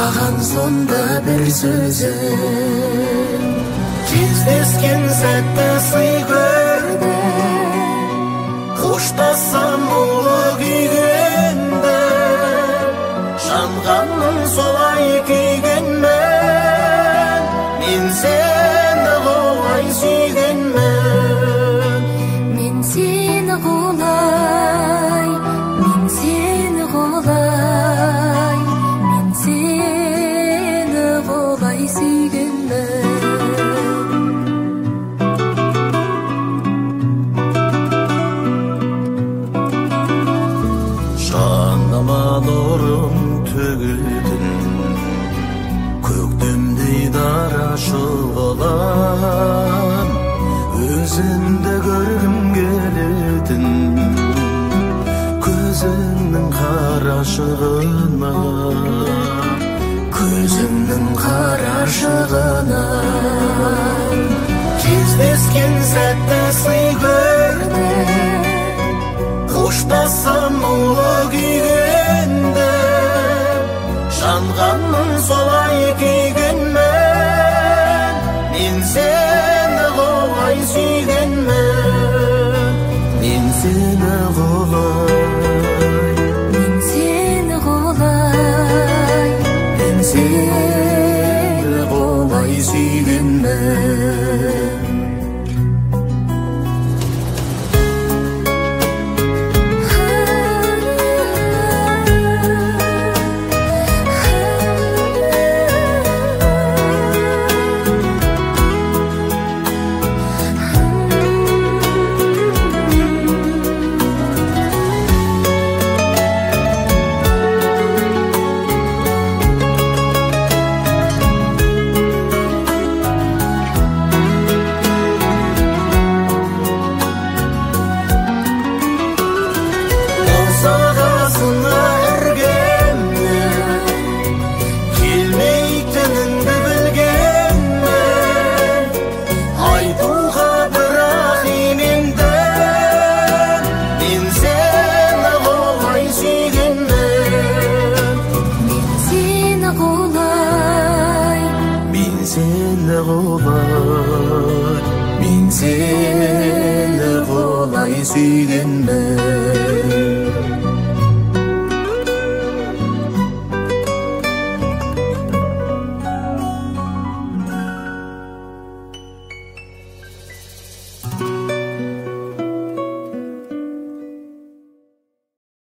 Маған сонда бір сөзің кездескен сәтті сый көрдім қоштассам ұлы күйгенде жанғанмын солай күйгенмен мен сені құлай сүйгенмен мен сені құлай мен сені құлай мен сені құлай сүйгенмен жаныма нұрын төгетін көктемдей дара шұғылан өзіңді көргім келетін көзіңнің қарашығына көзіңнің қарашығына кездескен сәтті сый көрдім қоштассам ұлы күйгенде жанғанмын солай күйгенмен мен сені құлай сүйгенмен мен сені құлай мен сені құлай мен сені құлай сүйгенмен мен сені құлай сүйгенмен